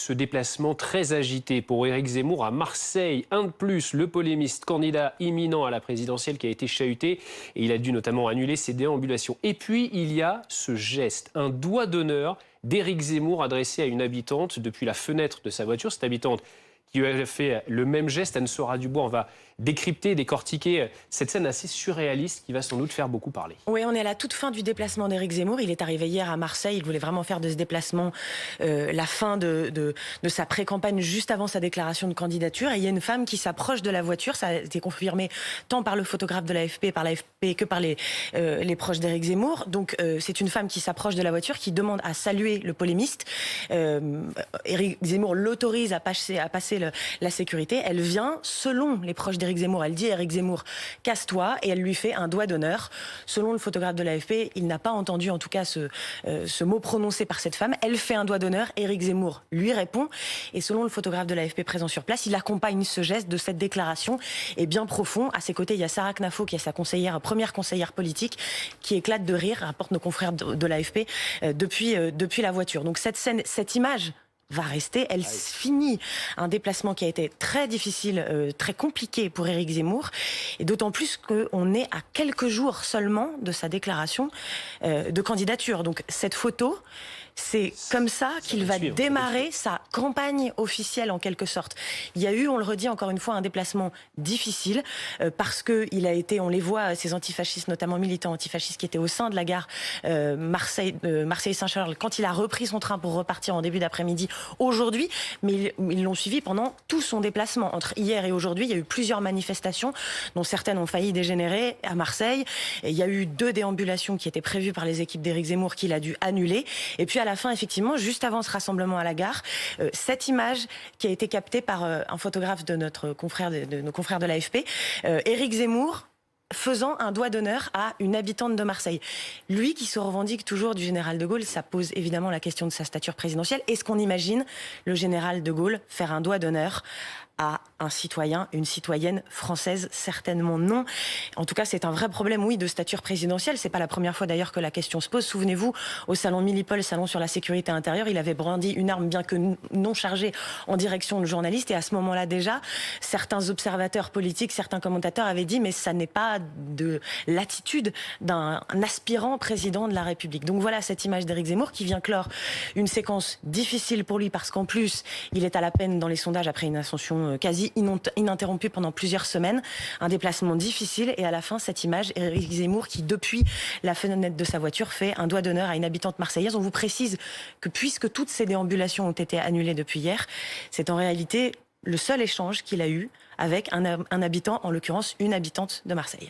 ce déplacement très agité pour Éric Zemmour à Marseille. Un de plus, le polémiste candidat imminent à la présidentielle qui a été chahuté et il a dû notamment annuler ses déambulations. Et puis, il y a ce geste, un doigt d'honneur d'Éric Zemmour adressé à une habitante depuis la fenêtre de sa voiture. Cette habitante qui lui a fait le même geste, Anne-Sora Dubois. On va décrypter, décortiquer cette scène assez surréaliste qui va sans doute faire beaucoup parler. Oui, on est à la toute fin du déplacement d'Éric Zemmour. Il est arrivé hier à Marseille. Il voulait vraiment faire de ce déplacement la fin de sa pré-campagne juste avant sa déclaration de candidature. Et il y a une femme qui s'approche de la voiture. Ça a été confirmé tant par le photographe de l'AFP, par l'AFP que par les proches d'Éric Zemmour. Donc c'est une femme qui s'approche de la voiture, qui demande à saluer le polémiste. Éric Zemmour l'autorise à passer la sécurité. Elle vient, selon les proches d'Éric Zemmour, elle dit à Éric Zemmour « casse-toi » et elle lui fait un doigt d'honneur. Selon le photographe de l'AFP, il n'a pas entendu en tout cas ce mot prononcé par cette femme. Elle fait un doigt d'honneur, Éric Zemmour lui répond et selon le photographe de l'AFP présent sur place, il accompagne ce geste de cette déclaration et bien profond. À ses côtés, il y a Sarah Knafo qui est sa première conseillère politique qui éclate de rire, rapportent nos confrères de l'AFP depuis la voiture. Donc cette scène, cette image va rester. Elle finit un déplacement qui a été très difficile, très compliqué pour Éric Zemmour, et d'autant plus qu'on est à quelques jours seulement de sa déclaration de candidature. Donc cette photo, c'est comme ça qu'il va démarrer sa campagne officielle en quelque sorte. Il y a eu, on le redit encore une fois, un déplacement difficile parce qu'il a été, on les voit, ces antifascistes, notamment militants antifascistes qui étaient au sein de la gare Marseille-Saint-Charles, quand il a repris son train pour repartir en début d'après-midi aujourd'hui, mais ils l'ont suivi pendant tout son déplacement. Entre hier et aujourd'hui, il y a eu plusieurs manifestations, dont certaines ont failli dégénérer à Marseille. Et il y a eu 2 déambulations qui étaient prévues par les équipes d'Éric Zemmour qu'il a dû annuler. Et puis à la fin, effectivement, juste avant ce rassemblement à la gare, cette image qui a été captée par un photographe de nos confrères de l'AFP, Éric Zemmour faisant un doigt d'honneur à une habitante de Marseille. Lui qui se revendique toujours du général de Gaulle, ça pose évidemment la question de sa stature présidentielle. Est-ce qu'on imagine le général de Gaulle faire un doigt d'honneur à un citoyen, une citoyenne française? Certainement non. En tout cas, c'est un vrai problème, oui, de stature présidentielle. C'est pas la première fois d'ailleurs que la question se pose. Souvenez-vous, au salon Millipol, salon sur la sécurité intérieure, il avait brandi une arme bien que non chargée en direction de journalistes. Et à ce moment-là déjà, certains observateurs politiques, certains commentateurs avaient dit mais ça n'est pas de l'attitude d'un aspirant président de la République. Donc voilà cette image d'Éric Zemmour qui vient clore une séquence difficile pour lui parce qu'en plus, il est à la peine dans les sondages après une ascension quasi ininterrompue pendant plusieurs semaines, un déplacement difficile et à la fin cette image, Éric Zemmour qui depuis la fenêtre de sa voiture fait un doigt d'honneur à une habitante marseillaise. On vous précise que puisque toutes ces déambulations ont été annulées depuis hier, c'est en réalité le seul échange qu'il a eu avec un habitant, en l'occurrence une habitante de Marseille.